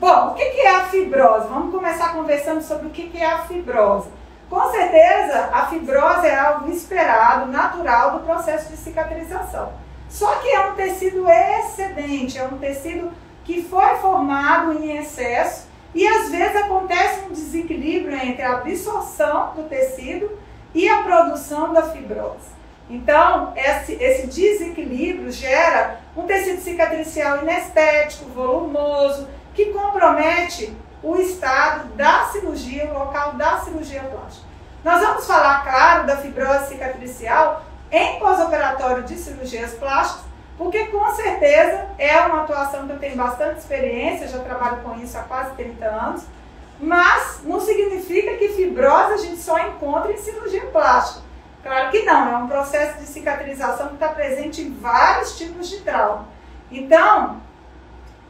Bom, o que é a fibrose? Vamos começar conversando sobre o que é a fibrose. Com certeza, a fibrose é algo esperado, natural do processo de cicatrização. Só que é um tecido excedente, é um tecido que foi formado em excesso e às vezes acontece um desequilíbrio entre a absorção do tecido e a produção da fibrose. Então, esse desequilíbrio gera um tecido cicatricial inestético, volumoso, que compromete o estado da cirurgia, o local da cirurgia plástica. Nós vamos falar, claro, da fibrose cicatricial em pós-operatório de cirurgias plásticas, porque com certeza é uma atuação que eu tenho bastante experiência, já trabalho com isso há quase 30 anos, mas não significa que fibrose a gente só encontra em cirurgia plástica. Claro que não, é um processo de cicatrização que está presente em vários tipos de trauma. Então,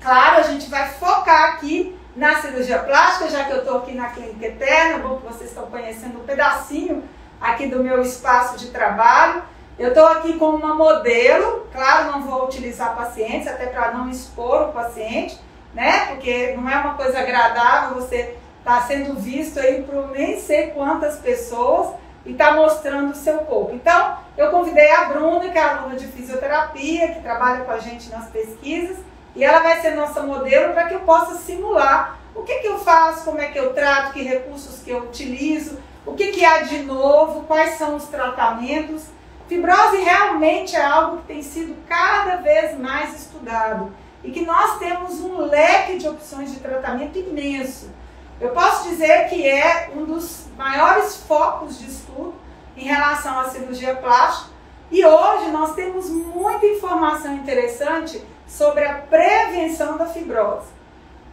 claro, a gente vai focar aqui na cirurgia plástica, já que eu estou aqui na Clínica Eterna, bom que vocês estão conhecendo um pedacinho aqui do meu espaço de trabalho. Eu estou aqui com uma modelo, claro, não vou utilizar pacientes, até para não expor o paciente, né? Porque não é uma coisa agradável você estar sendo visto aí por nem sei quantas pessoas e estar mostrando o seu corpo. Então, eu convidei a Bruna, que é aluna de fisioterapia, que trabalha com a gente nas pesquisas, e ela vai ser nossa modelo para que eu possa simular o que eu faço, como é que eu trato, que recursos que eu utilizo, o que há de novo, quais são os tratamentos. Fibrose realmente é algo que tem sido cada vez mais estudado e que nós temos um leque de opções de tratamento imenso. Eu posso dizer que é um dos maiores focos de estudo em relação à cirurgia plástica e hoje nós temos muita informação interessante sobre a prevenção da fibrose.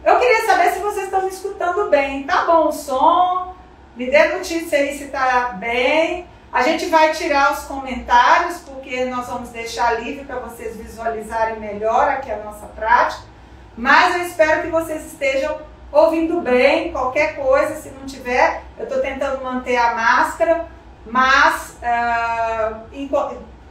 Eu queria saber se vocês estão me escutando bem. Tá bom o som? Me dê notícia aí se está bem. A gente vai tirar os comentários, porque nós vamos deixar livre para vocês visualizarem melhor aqui a nossa prática. Mas eu espero que vocês estejam ouvindo bem. Qualquer coisa, se não tiver, eu estou tentando manter a máscara, mas,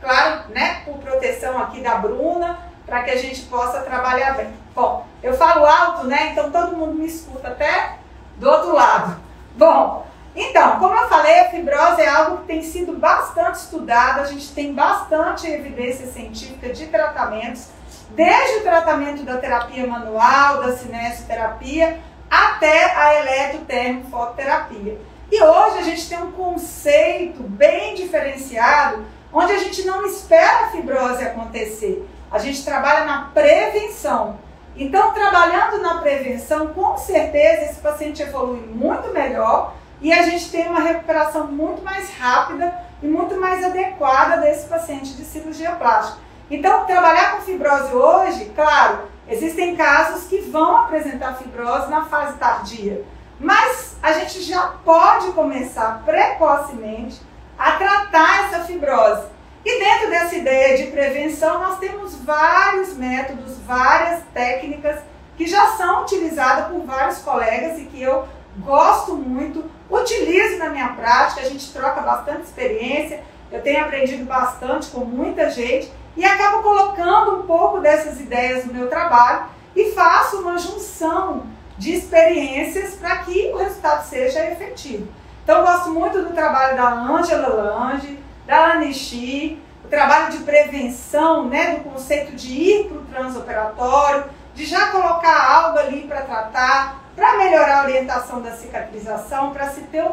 claro, né, por proteção aqui da Bruna, para que a gente possa trabalhar bem. Bom, eu falo alto, né? Então todo mundo me escuta até do outro lado. Bom, então, como eu falei, a fibrose é algo que tem sido bastante estudado, a gente tem bastante evidência científica de tratamentos, desde o tratamento da terapia manual, da cinesioterapia, até a eletrotermofototerapia. E hoje a gente tem um conceito bem diferenciado, onde a gente não espera a fibrose acontecer. A gente trabalha na prevenção. Então, trabalhando na prevenção, com certeza esse paciente evolui muito melhor e a gente tem uma recuperação muito mais rápida e muito mais adequada desse paciente de cirurgia plástica. Então, trabalhar com fibrose hoje, claro, existem casos que vão apresentar fibrose na fase tardia, mas a gente já pode começar precocemente a tratar essa fibrose. E dentro dessa ideia de prevenção, nós temos vários métodos, várias técnicas que já são utilizadas por vários colegas e que eu gosto muito, utilizo na minha prática, a gente troca bastante experiência, eu tenho aprendido bastante com muita gente e acabo colocando um pouco dessas ideias no meu trabalho e faço uma junção de experiências para que o resultado seja efetivo. Então, eu gosto muito do trabalho da Angela Lange, da Anishi, o trabalho de prevenção, né, do conceito de ir para o transoperatório, de já colocar algo ali para tratar, para melhorar a orientação da cicatrização, para se ter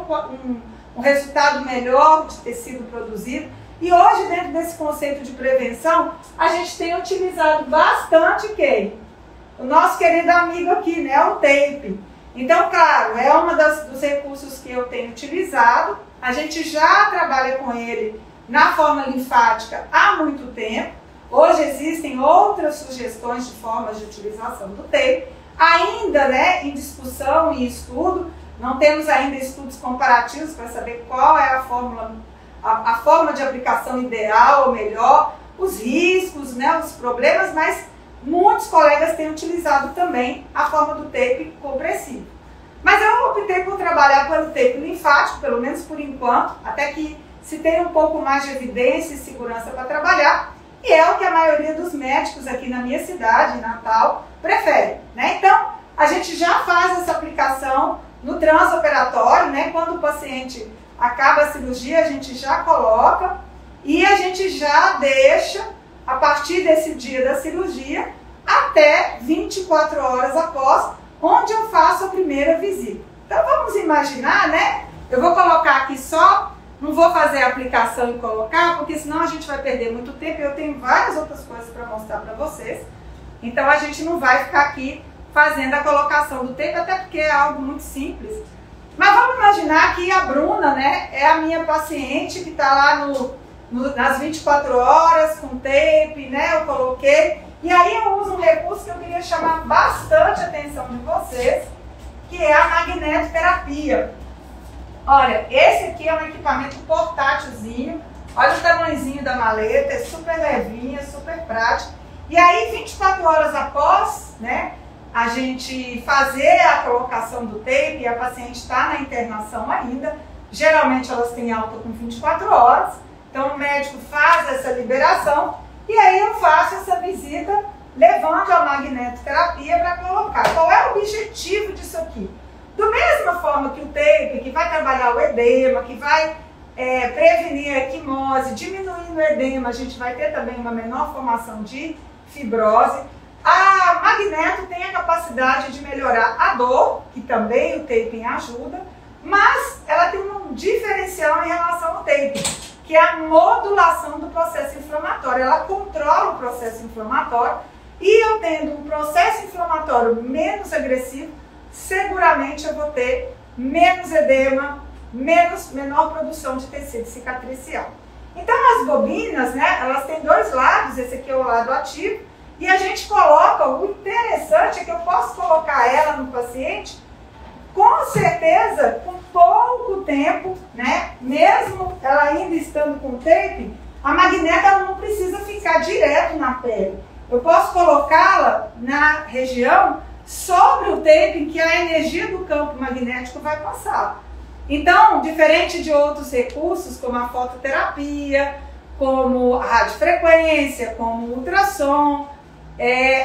um resultado melhor de tecido produzido. E hoje, dentro desse conceito de prevenção, a gente tem utilizado bastante quem? O nosso querido amigo aqui, né, o tape. Então, claro, é um dos recursos que eu tenho utilizado. A gente já trabalha com ele na forma linfática há muito tempo. Hoje existem outras sugestões de formas de utilização do tape. Ainda, né, em discussão e estudo, não temos ainda estudos comparativos para saber qual é a forma de aplicação ideal ou melhor, os riscos, né, os problemas, mas muitos colegas têm utilizado também a forma do tape compressivo. Mas eu optei por trabalhar pelo tape linfático, pelo menos por enquanto, até que se tenha um pouco mais de evidência e segurança para trabalhar, e é o que a maioria dos médicos aqui na minha cidade, em Natal, prefere, né? Então, a gente já faz essa aplicação no transoperatório, né? Quando o paciente acaba a cirurgia, a gente já coloca e a gente já deixa, a partir desse dia da cirurgia, até 24 horas após, onde eu faço a primeira visita. Então vamos imaginar, né? Eu vou colocar aqui só, não vou fazer a aplicação e colocar, porque senão a gente vai perder muito tempo e eu tenho várias outras coisas para mostrar para vocês. Então a gente não vai ficar aqui fazendo a colocação do tape, até porque é algo muito simples. Mas vamos imaginar que a Bruna, né, é a minha paciente que está lá nas 24 horas com tape, né, eu coloquei. E aí eu uso um recurso que eu queria chamar bastante a atenção de vocês, que é a magnetoterapia. Olha, esse aqui é um equipamento portátilzinho, olha o tamanhozinho da maleta, é super levinha, super prático. E aí 24 horas após, né, a gente fazer a colocação do tape, e a paciente está na internação ainda, geralmente elas têm alta com 24 horas, então o médico faz essa liberação e aí eu faço essa visita levando a magnetoterapia para colocar. Qual é o objetivo disso aqui? Da mesma forma que o tape, que vai trabalhar o edema, que vai prevenir a equimose, diminuindo o edema, a gente vai ter também uma menor formação de fibrose. A magneto tem a capacidade de melhorar a dor, que também o taping ajuda, mas ela tem um diferencial em relação ao tape, que é a modulação do processo inflamatório. Ela controla o processo inflamatório e eu tendo um processo inflamatório menos agressivo, seguramente eu vou ter menos edema, menor produção de tecido cicatricial. Então as bobinas, né, elas têm dois lados, esse aqui é o lado ativo, e a gente coloca, o interessante é que eu posso colocar ela no paciente, com certeza, com pouco tempo, né? Mesmo ela ainda estando com tape, a magneta ela não precisa ficar direto na pele. Eu posso colocá-la na região sobre o tape que a energia do campo magnético vai passar. Então, diferente de outros recursos, como a fototerapia, como a radiofrequência, como o ultrassom,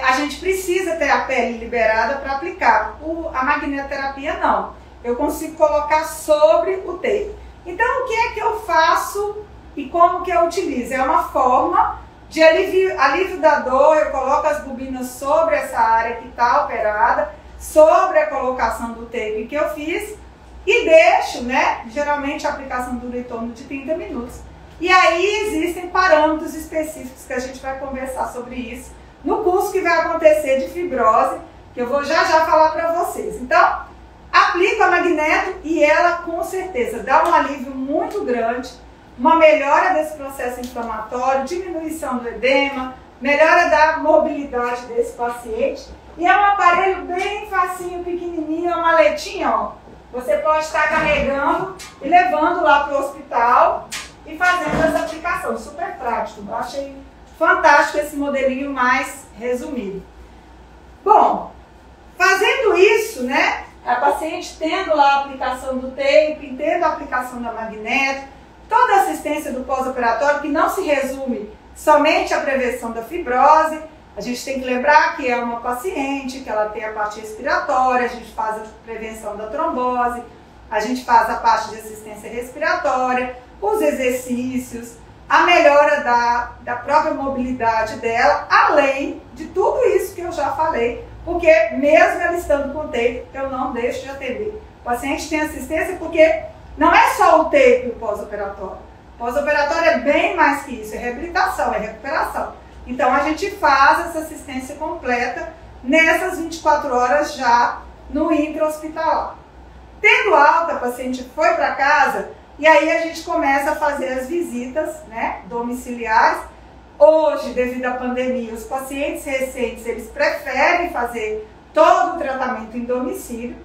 a gente precisa ter a pele liberada para aplicar. A magnetoterapia não. Eu consigo colocar sobre o tape. Então, o que é que eu faço e como que eu utilizo? É uma forma de alívio da dor. Eu coloco as bobinas sobre essa área que está operada, sobre a colocação do tape que eu fiz e deixo, né? Geralmente a aplicação dura em torno de 30 minutos. E aí existem parâmetros específicos que a gente vai conversar sobre isso no curso que vai acontecer de fibrose, que eu vou já falar para vocês. Então, aplico a magneto e ela com certeza dá um alívio muito grande, uma melhora desse processo inflamatório, diminuição do edema, melhora da mobilidade desse paciente. E é um aparelho bem facinho, pequenininho, é uma maletinha, ó. Você pode estar carregando e levando lá para o hospital e fazendo essa aplicação. Super prático, eu achei fantástico esse modelinho mais resumido. Bom, fazendo isso, né, a paciente tendo lá a aplicação do tape, tendo a aplicação da magneto, toda a assistência do pós-operatório, que não se resume somente à prevenção da fibrose. A gente tem que lembrar que é uma paciente, que ela tem a parte respiratória, a gente faz a prevenção da trombose, a gente faz a parte de assistência respiratória, os exercícios, a melhora da própria mobilidade dela, além de tudo isso que eu já falei, porque mesmo ela estando com tape, eu não deixo de atender. O paciente tem assistência porque não é só o tape o pós-operatório. O pós-operatório é bem mais que isso, é reabilitação, é recuperação. Então a gente faz essa assistência completa nessas 24 horas já no intra-hospitalar. Tendo alta, a paciente foi para casa, e aí a gente começa a fazer as visitas, né, domiciliares. Hoje, devido à pandemia, os pacientes recentes, eles preferem fazer todo o tratamento em domicílio.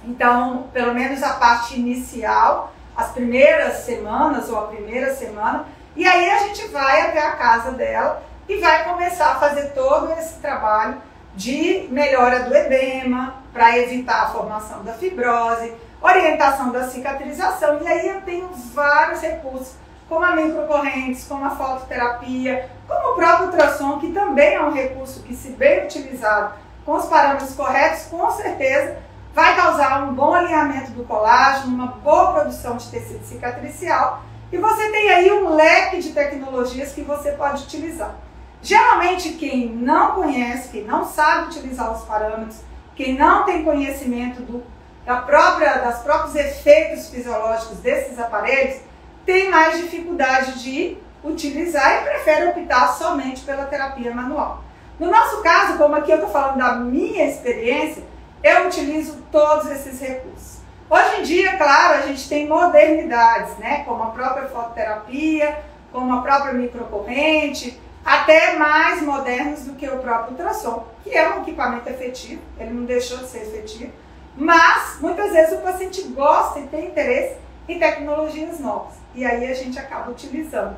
Então, pelo menos a parte inicial, as primeiras semanas ou a primeira semana, e aí a gente vai até a casa dela e vai começar a fazer todo esse trabalho de melhora do edema, para evitar a formação da fibrose, orientação da cicatrização. E aí eu tenho vários recursos, como a microcorrentes, como a fototerapia, como o próprio ultrassom, que também é um recurso que, se bem utilizado, com os parâmetros corretos, com certeza vai causar um bom alinhamento do colágeno, uma boa produção de tecido cicatricial, e você tem aí um leque de tecnologias que você pode utilizar. Geralmente quem não conhece, quem não sabe utilizar os parâmetros, quem não tem conhecimento das próprios efeitos fisiológicos desses aparelhos, tem mais dificuldade de utilizar e prefere optar somente pela terapia manual. No nosso caso, como aqui eu estou falando da minha experiência, eu utilizo todos esses recursos. Hoje em dia, claro, a gente tem modernidades, né? Como a própria fototerapia, como a própria microcorrente, até mais modernos do que o próprio ultrassom, que é um equipamento efetivo, ele não deixou de ser efetivo, mas muitas vezes o paciente gosta e tem interesse em tecnologias novas, e aí a gente acaba utilizando.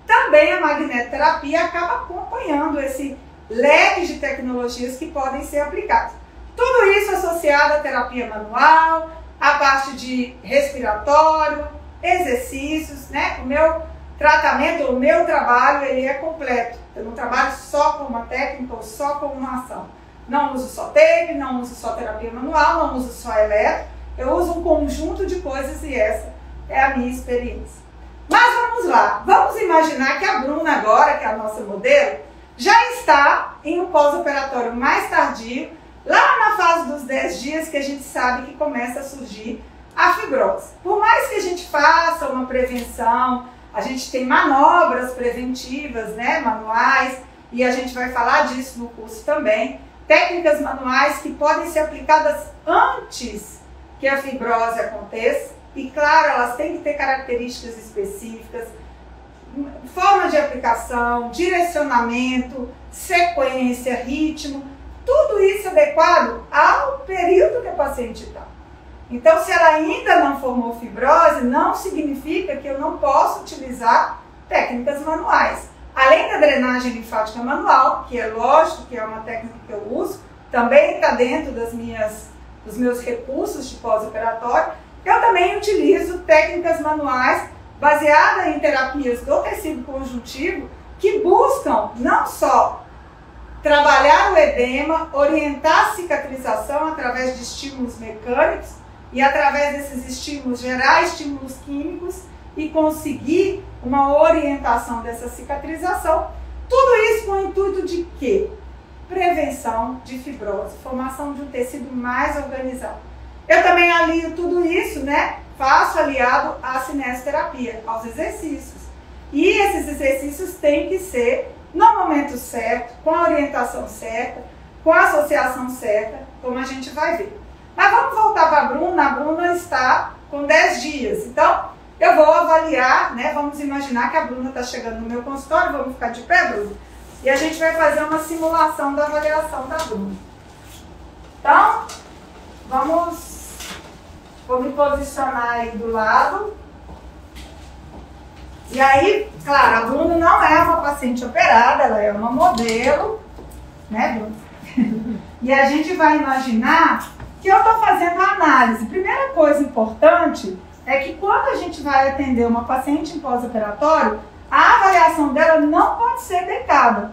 Também a magnetoterapia acaba acompanhando esse leque de tecnologias que podem ser aplicadas. Tudo isso associado à terapia manual, à parte de respiratório, exercícios, né? O meu tratamento, o meu trabalho, ele é completo. Eu não trabalho só com uma técnica ou só com uma ação. Não uso só tape, não uso só terapia manual, não uso só eletro. Eu uso um conjunto de coisas e essa é a minha experiência. Mas vamos lá, vamos imaginar que a Bruna agora, que é a nossa modelo, já está em um pós-operatório mais tardio, lá na fase dos 10 dias que a gente sabe que começa a surgir a fibrose. Por mais que a gente faça uma prevenção, a gente tem manobras preventivas, né, manuais, e a gente vai falar disso no curso também, técnicas manuais que podem ser aplicadas antes que a fibrose aconteça, e claro, elas têm que ter características específicas, forma de aplicação, direcionamento, sequência, ritmo, tudo isso adequado ao período que a paciente está. Então, se ela ainda não formou fibrose, não significa que eu não posso utilizar técnicas manuais. Além da drenagem linfática manual, que é lógico que é uma técnica que eu uso, também está dentro dos meus recursos de pós-operatório, eu também utilizo técnicas manuais baseadas em terapias do tecido conjuntivo que buscam não só trabalhar o edema, orientar a cicatrização através de estímulos mecânicos e através desses estímulos gerar estímulos químicos e conseguir uma orientação dessa cicatrização. Tudo isso com o intuito de quê? Prevenção de fibrose, formação de um tecido mais organizado. Eu também alio tudo isso, né? Faço aliado à cinesioterapia, aos exercícios. E esses exercícios têm que ser no momento certo, com a orientação certa, com a associação certa, como a gente vai ver. Mas vamos voltar para a Bruna. A Bruna está com 10 dias. Então, eu vou avaliar, né? Vamos imaginar que a Bruna está chegando no meu consultório. Vamos ficar de pé, Bruna? E a gente vai fazer uma simulação da avaliação da Bruna. Então, vou me posicionar aí do lado. E aí, claro, a Bruna não é uma paciente operada, ela é uma modelo, né, Bruna? E a gente vai imaginar que eu estou fazendo a análise. Primeira coisa importante é que quando a gente vai atender uma paciente em pós-operatório, a avaliação dela não pode ser deitada.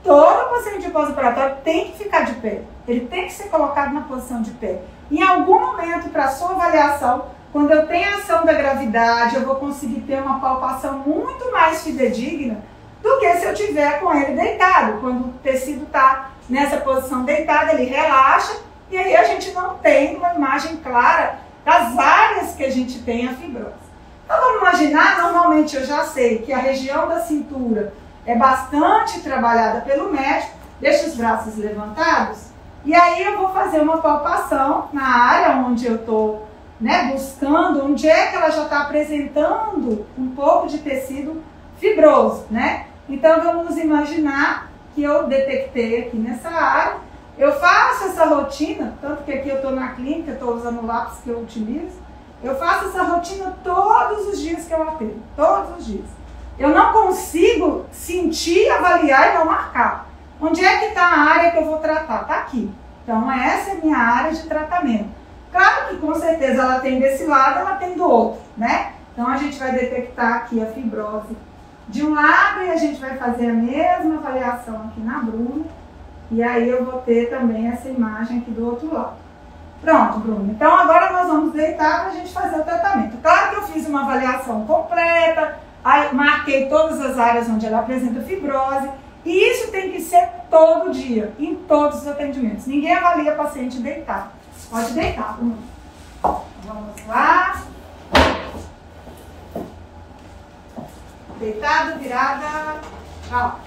Todo paciente em pós-operatório tem que ficar de pé. Ele tem que ser colocado na posição de pé. Em algum momento, para a sua avaliação, quando eu tenho a ação da gravidade, eu vou conseguir ter uma palpação muito mais fidedigna do que se eu tiver com ele deitado. Quando o tecido está nessa posição deitada, ele relaxa e aí a gente não tem uma imagem clara das áreas que a gente tem a fibrose. Então vamos imaginar, normalmente eu já sei que a região da cintura é bastante trabalhada pelo médico, deixa os braços levantados e aí eu vou fazer uma palpação na área onde eu estou, né, buscando onde é que ela já está apresentando um pouco de tecido fibroso, né? Então vamos imaginar que eu detectei aqui nessa área, eu faço essa rotina, tanto que aqui eu estou na clínica, estou usando o lápis que eu utilizo, eu faço essa rotina todos os dias que eu atendo, todos os dias. Eu não consigo sentir, avaliar e não marcar. Onde é que está a área que eu vou tratar? Está aqui. Então essa é a minha área de tratamento. Claro que com certeza ela tem desse lado, ela tem do outro, né? Então a gente vai detectar aqui a fibrose de um lado e a gente vai fazer a mesma avaliação aqui na Bruna. E aí eu vou ter também essa imagem aqui do outro lado. Pronto, Bruna. Então agora nós vamos deitar para a gente fazer o tratamento. Claro que eu fiz uma avaliação completa, aí marquei todas as áreas onde ela apresenta fibrose. E isso tem que ser todo dia, em todos os atendimentos. Ninguém avalia paciente deitado. Pode deitar, Bruna. Vamos lá. Deitado, virada. Tchau.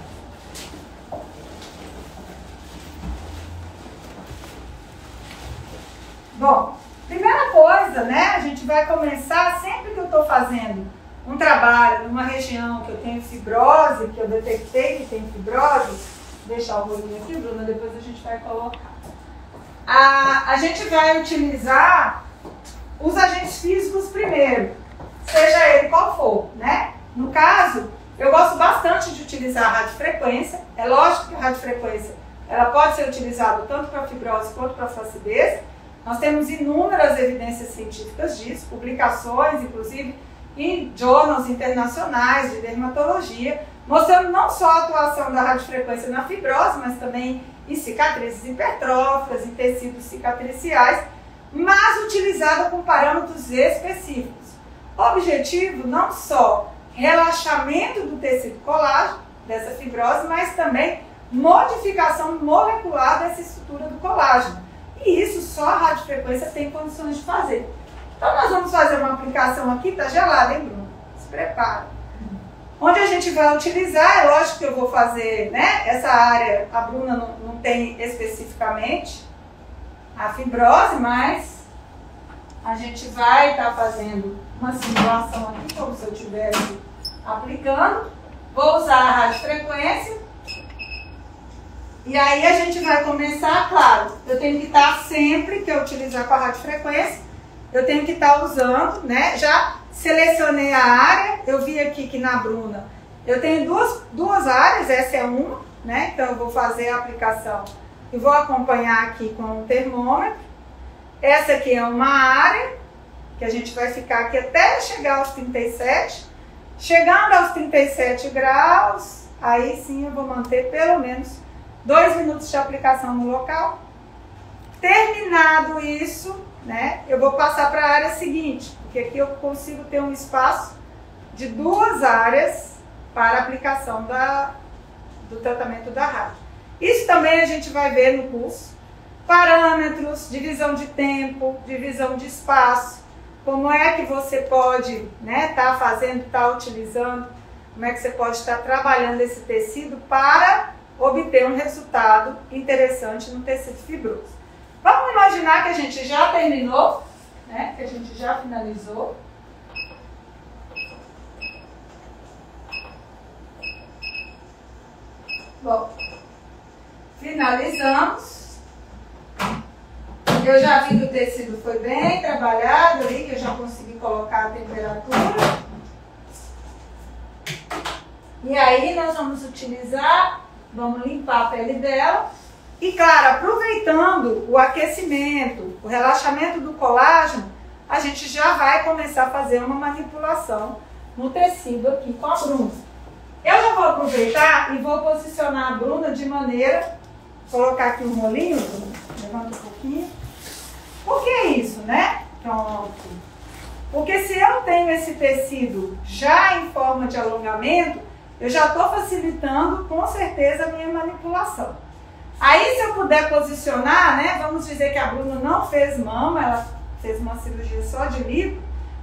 Bom, primeira coisa, né? A gente vai começar sempre que eu estou fazendo um trabalho numa região que eu tenho fibrose, que eu detectei que tem fibrose. Deixa o rolinho aqui, Bruna, depois a gente vai colocar. A gente vai utilizar os agentes físicos primeiro, seja ele qual for, né? No caso, eu gosto bastante de utilizar a radiofrequência. É lógico que a radiofrequência ela pode ser utilizada tanto para fibrose quanto para flacidez. Nós temos inúmeras evidências científicas disso, publicações, inclusive, em journals internacionais de dermatologia, mostrando não só a atuação da radiofrequência na fibrose, mas também em cicatrizes hipertróficas, em tecidos cicatriciais, mas utilizada com parâmetros específicos. O objetivo não só relaxamento do tecido colágeno, dessa fibrose, mas também modificação molecular dessa estrutura do colágeno. E isso só a radiofrequência tem condições de fazer. Então nós vamos fazer uma aplicação aqui, tá gelada, hein, Bruno? Se prepara. Onde a gente vai utilizar, é lógico que eu vou fazer, né? Essa área, a Bruna não tem especificamente a fibrose, mas a gente vai estar fazendo uma simulação aqui, como se eu estivesse aplicando. Vou usar a radiofrequência. E aí a gente vai começar, claro, eu tenho que estar sempre que eu utilizar com a radiofrequência, eu tenho que estar usando, né? Já selecionei a área, eu vi aqui que na Bruna eu tenho duas áreas, essa é uma, né? Então eu vou fazer a aplicação e vou acompanhar aqui com o termômetro. Essa aqui é uma área que a gente vai ficar aqui até chegar aos 37. Chegando aos 37 graus, aí sim eu vou manter pelo menos 2 minutos de aplicação no local. Terminado isso, né, eu vou passar para a área seguinte, porque aqui eu consigo ter um espaço de 2 áreas para aplicação do tratamento da rádio. Isso também a gente vai ver no curso. Parâmetros, divisão de tempo, divisão de espaço, como é que você pode, né, tá fazendo, tá utilizando, como é que você pode estar trabalhando esse tecido para obter um resultado interessante no tecido fibroso. Vamos imaginar que a gente já terminou, né? Que a gente já finalizou. Bom, finalizamos. Eu já vi que o tecido foi bem trabalhado ali, que eu já consegui colocar a temperatura. E aí nós vamos utilizar, vamos limpar a pele dela. E claro, aproveitando o aquecimento, o relaxamento do colágeno, a gente já vai começar a fazer uma manipulação no tecido aqui com a Bruna. Eu já vou aproveitar e vou posicionar a Bruna de maneira, colocar aqui um rolinho, levanta um pouquinho. Por que isso, né? Pronto. Porque se eu tenho esse tecido já em forma de alongamento, eu já estou facilitando com certeza a minha manipulação. Aí se eu puder posicionar, né, vamos dizer que a Bruna não fez mama, ela fez uma cirurgia só de lipo,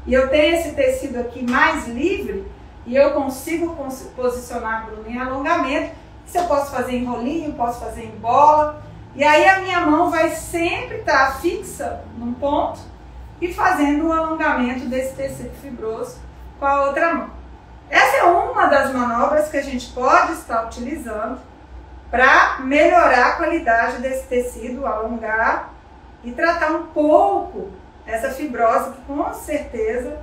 e eu tenho esse tecido aqui mais livre, e eu consigo posicionar a Bruna em alongamento. Isso eu posso fazer em rolinho, posso fazer em bola, e aí a minha mão vai sempre estar fixa num ponto e fazendo o alongamento desse tecido fibroso com a outra mão. Essa é uma das manobras que a gente pode estar utilizando para melhorar a qualidade desse tecido, alongar e tratar um pouco essa fibrose que com certeza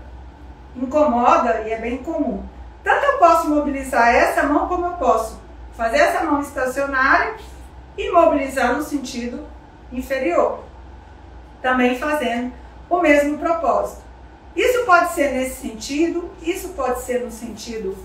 incomoda e é bem comum. Tanto eu posso mobilizar essa mão como eu posso fazer essa mão estacionária e mobilizar no sentido inferior, também fazendo o mesmo propósito. Isso pode ser nesse sentido, isso pode ser no sentido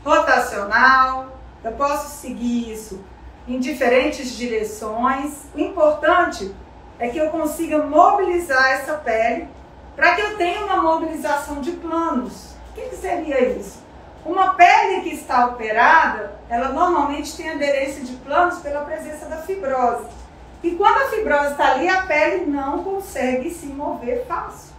rotacional, eu posso seguir isso em diferentes direções. O importante é que eu consiga mobilizar essa pele para que eu tenha uma mobilização de planos. O que seria isso? Uma pele que está operada, ela normalmente tem aderência de planos pela presença da fibrose. E quando a fibrose está ali, a pele não consegue se mover fácil.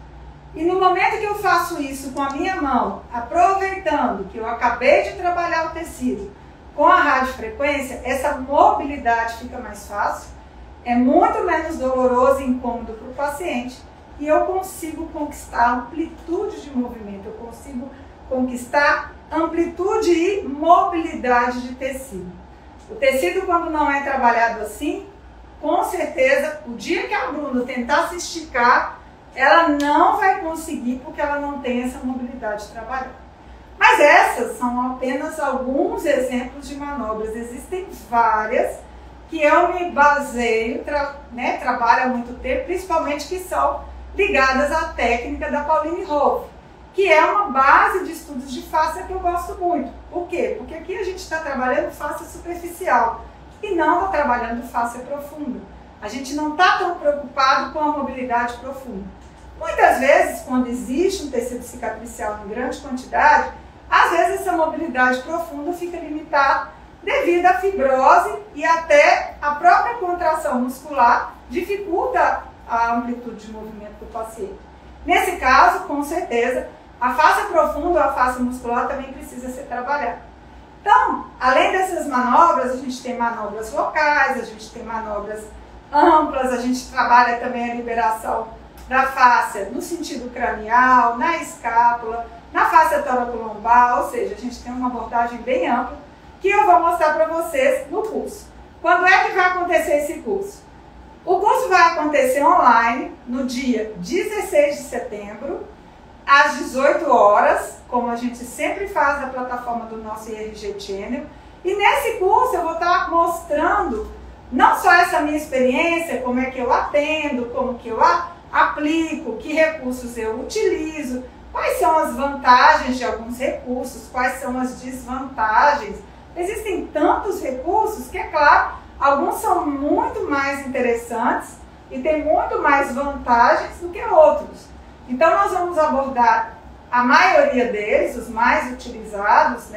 E no momento que eu faço isso com a minha mão, aproveitando que eu acabei de trabalhar o tecido com a radiofrequência, essa mobilidade fica mais fácil, é muito menos doloroso e incômodo para o paciente e eu consigo conquistar amplitude de movimento, eu consigo conquistar amplitude e mobilidade de tecido. O tecido, quando não é trabalhado assim, com certeza, o dia que a Bruna tentar se esticar, ela não vai conseguir porque ela não tem essa mobilidade trabalhada. Mas essas são apenas alguns exemplos de manobras. Existem várias que eu me baseio, trabalho há muito tempo, principalmente que são ligadas à técnica da Pauline Rolf, que é uma base de estudos de face que eu gosto muito. Por quê? Porque aqui a gente está trabalhando face superficial e não está trabalhando face profunda. A gente não está tão preocupado com a mobilidade profunda. Muitas vezes, quando existe um tecido cicatricial em grande quantidade, às vezes essa mobilidade profunda fica limitada devido à fibrose e até a própria contração muscular dificulta a amplitude de movimento do paciente. Nesse caso, com certeza, a face profunda ou a face muscular também precisa ser trabalhada. Então, além dessas manobras, a gente tem manobras locais, a gente tem manobras amplas, a gente trabalha também a liberação da fáscia no sentido cranial, na escápula, na fáscia tóraco-lombar, ou seja, a gente tem uma abordagem bem ampla que eu vou mostrar para vocês no curso. Quando é que vai acontecer esse curso? O curso vai acontecer online no dia 16 de setembro, às 18 horas, como a gente sempre faz na plataforma do nosso IRG Channel. E nesse curso eu vou estar mostrando não só essa minha experiência, como é que eu atendo, como que eu aplico, que recursos eu utilizo, quais são as vantagens de alguns recursos, quais são as desvantagens. Existem tantos recursos que, é claro, alguns são muito mais interessantes e têm muito mais vantagens do que outros. Então, nós vamos abordar a maioria deles, os mais utilizados,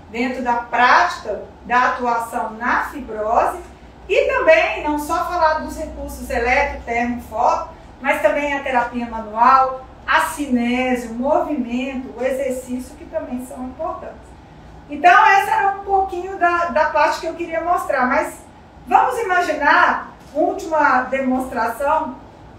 dentro da prática da atuação na fibrose, e também não só falar dos recursos eletro, termo, foto, mas também a terapia manual, a cinésio, o movimento, o exercício, que também são importantes. Então, essa era um pouquinho da parte que eu queria mostrar, mas vamos imaginar, última demonstração,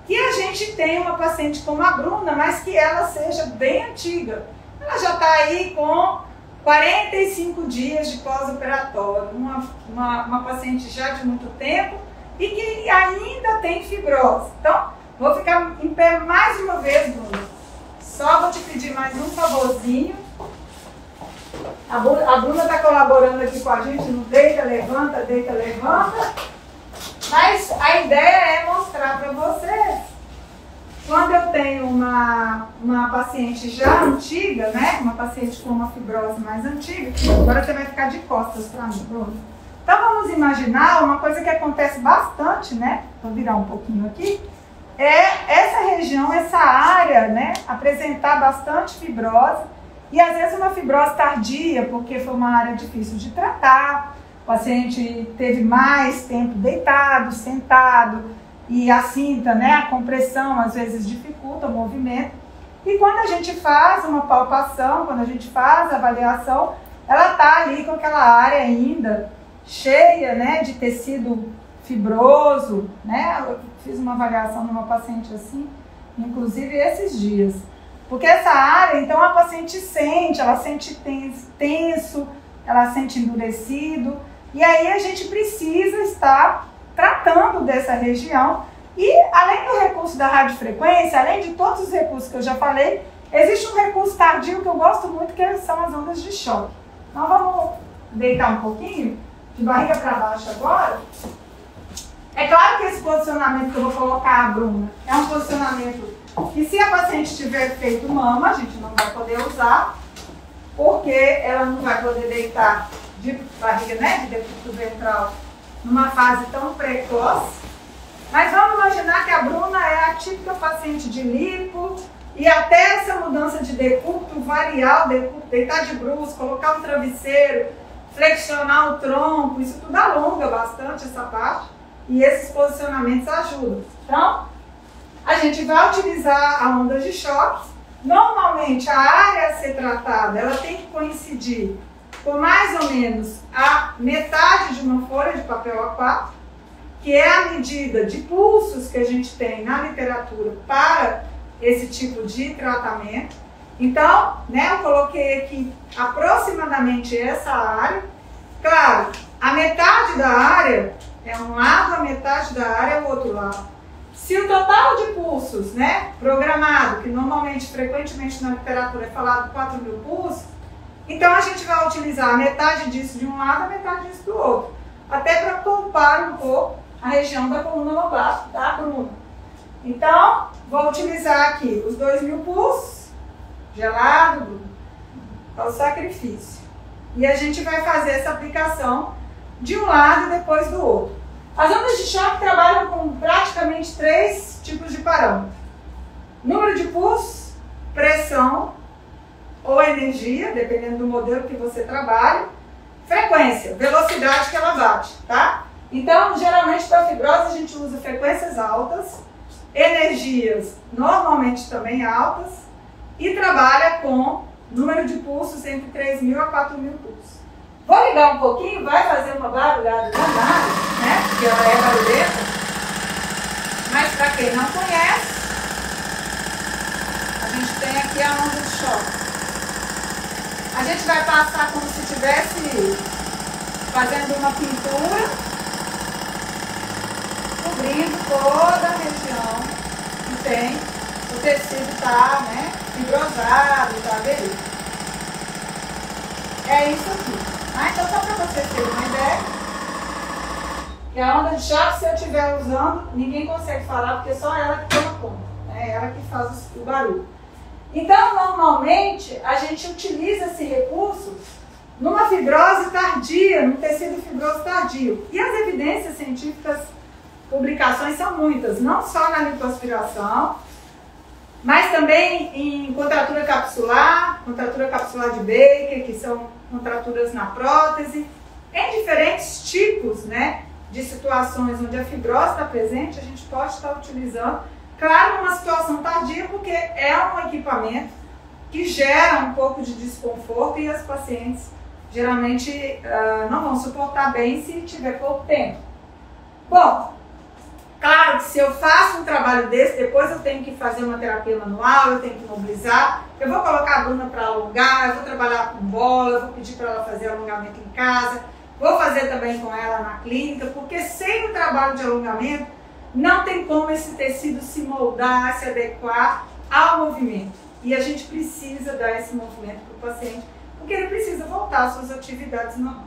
que a gente tem uma paciente como a Bruna, mas que ela seja bem antiga. Ela já está aí com 45 dias de pós-operatório, uma paciente já de muito tempo e que ainda tem fibrose. Então, vou ficar em pé mais uma vez, Bruna. Só vou te pedir mais um favorzinho. A Bruna está colaborando aqui com a gente no deita, levanta, deita, levanta. Mas a ideia é mostrar para vocês, quando eu tenho uma paciente já antiga, uma paciente com uma fibrose mais antiga, agora você vai ficar de costas para mim, Bruna. Então vamos imaginar uma coisa que acontece bastante, vou virar um pouquinho aqui, é essa região, essa área, apresentar bastante fibrose, e às vezes uma fibrose tardia, porque foi uma área difícil de tratar, o paciente teve mais tempo deitado, sentado, e a cinta, a compressão às vezes dificulta o movimento. E quando a gente faz uma palpação, quando a gente faz a avaliação, ela está ali com aquela área ainda cheia, de tecido fibroso, Eu fiz uma avaliação numa paciente assim, inclusive esses dias. Porque essa área, então, a paciente sente, ela sente tenso, ela sente endurecido, e aí a gente precisa estar tratando dessa região. E além do recurso da radiofrequência, além de todos os recursos que eu já falei, existe um recurso tardio que eu gosto muito, que são as ondas de choque. Então vamos deitar um pouquinho, de barriga para baixo agora. É claro que esse posicionamento que eu vou colocar a Bruna é um posicionamento que, se a paciente tiver feito mama, a gente não vai poder usar, porque ela não vai poder deitar de barriga, de decúbito ventral numa fase tão precoce. Mas vamos imaginar que a Bruna é a típica paciente de lipo e até essa mudança de decúbito variar o decúbito, deitar de bruços, colocar um travesseiro, flexionar o tronco, isso tudo alonga bastante essa parte e esses posicionamentos ajudam. Então, a gente vai utilizar a onda de choque. Normalmente a área a ser tratada, ela tem que coincidir com mais ou menos a metade de uma folha de papel A4, que é a medida de pulsos que a gente tem na literatura para esse tipo de tratamento. Então, né, eu coloquei aqui aproximadamente essa área. Claro, a metade da área é um lado, a metade da área é o outro lado. Se o total de pulsos, né, programado, que normalmente, frequentemente na literatura é falado 4.000 pulsos, então a gente vai utilizar a metade disso de um lado, a metade disso do outro. Até para poupar um pouco a região da coluna lombar da Bruna. Então, vou utilizar aqui os 2.000 pulsos, gelado, Bruna, ao sacrifício. E a gente vai fazer essa aplicação de um lado e depois do outro. As ondas de choque trabalham com praticamente 3 tipos de parâmetros: número de pulsos, pressão ou energia, dependendo do modelo que você trabalha, frequência, velocidade que ela bate, tá? Então, geralmente para fibrose a gente usa frequências altas, energias normalmente também altas e trabalha com número de pulsos entre 3.000 a 4.000 pulsos. Vou ligar um pouquinho, vai fazer uma barulhada danada, né? Porque ela é barulhenta. Mas para quem não conhece, a gente tem aqui a onda de choque. A gente vai passar como se estivesse fazendo uma pintura, cobrindo toda a região que tem, o tecido está, né, fibrosado, tá vendo? É isso aqui. Então, só para vocês terem uma ideia, que a onda de choque, se eu estiver usando, ninguém consegue falar, porque é só ela que toma conta, é ela que faz o barulho. Então, normalmente, a gente utiliza esse recurso numa fibrose tardia, num tecido fibroso tardio. E as evidências científicas, publicações são muitas, não só na lipoaspiração, mas também em contratura capsular de Baker, que são contraturas na prótese, em diferentes tipos, né, de situações onde a fibrose está presente, a gente pode estar utilizando, claro, numa situação tardia, porque é um equipamento que gera um pouco de desconforto e as pacientes geralmente não vão suportar bem se tiver pouco tempo. Bom, claro que se eu faço um trabalho desse, depois eu tenho que fazer uma terapia manual, eu tenho que mobilizar, eu vou colocar a Bruna para alongar, eu vou trabalhar com bola, eu vou pedir para ela fazer alongamento em casa, vou fazer também com ela na clínica, porque sem o trabalho de alongamento, não tem como esse tecido se moldar, se adequar ao movimento. E a gente precisa dar esse movimento para o paciente, porque ele precisa voltar às suas atividades normais.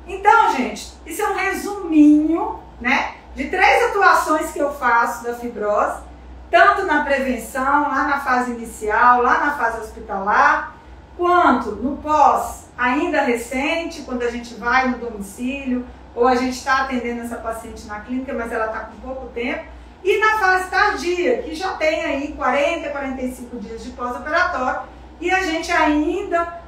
Então, gente, isso é um resuminho, né, de 3 atuações que eu faço da fibrose, tanto na prevenção, lá na fase inicial, lá na fase hospitalar, quanto no pós, ainda recente, quando a gente vai no domicílio, ou a gente está atendendo essa paciente na clínica, mas ela está com pouco tempo, e na fase tardia, que já tem aí 40, 45 dias de pós-operatório, e a gente ainda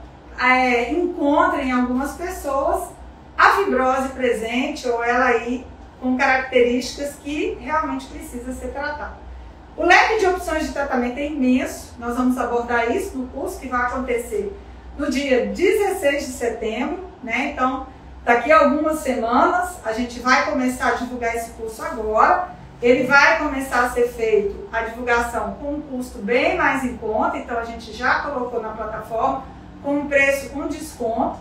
encontra em algumas pessoas a fibrose presente, ou ela aí com características que realmente precisa ser tratada. O leque de opções de tratamento é imenso, nós vamos abordar isso no curso que vai acontecer no dia 16 de setembro, né? Então, daqui a algumas semanas, a gente vai começar a divulgar esse curso agora. Ele vai começar a ser feito a divulgação com um custo bem mais em conta, então a gente já colocou na plataforma com um preço com desconto.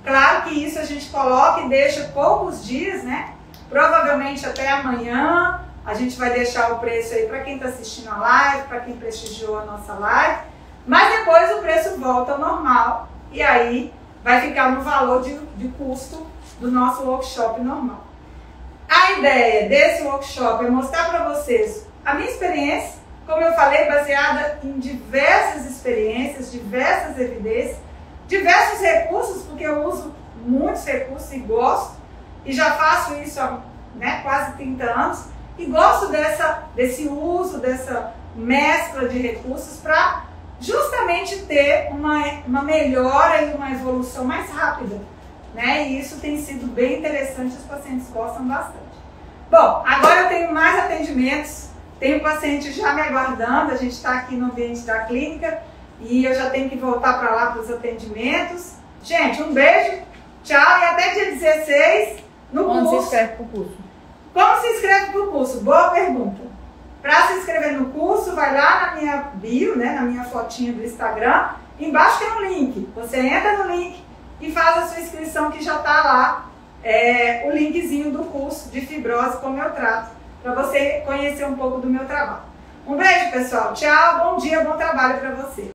Claro que isso a gente coloca e deixa poucos dias, né? Provavelmente até amanhã a gente vai deixar o preço aí para quem está assistindo a live, para quem prestigiou a nossa live, mas depois o preço volta ao normal e aí vai ficar no valor de custo do nosso workshop normal. A ideia desse workshop é mostrar para vocês a minha experiência, como eu falei, baseada em diversas experiências, diversas evidências, diversos recursos, porque eu uso muitos recursos e gosto, e já faço isso há quase 30 anos e gosto desse uso, dessa mescla de recursos para justamente ter uma melhora e uma evolução mais rápida, né? E isso tem sido bem interessante, os pacientes gostam bastante. Bom, agora eu tenho mais atendimentos, tenho paciente já me aguardando, a gente está aqui no ambiente da clínica e eu já tenho que voltar para lá para os atendimentos. Gente, um beijo, tchau e até dia 16 no curso. Onde se inscreve para o curso? Como se inscreve para o curso? Boa pergunta. Para se inscrever no curso, vai lá na minha bio, né, na minha fotinha do Instagram, embaixo tem um link. Você entra no link e faz a sua inscrição que já está lá, o linkzinho do curso de fibrose como eu trato, para você conhecer um pouco do meu trabalho. Um beijo, pessoal. Tchau, bom dia, bom trabalho para você.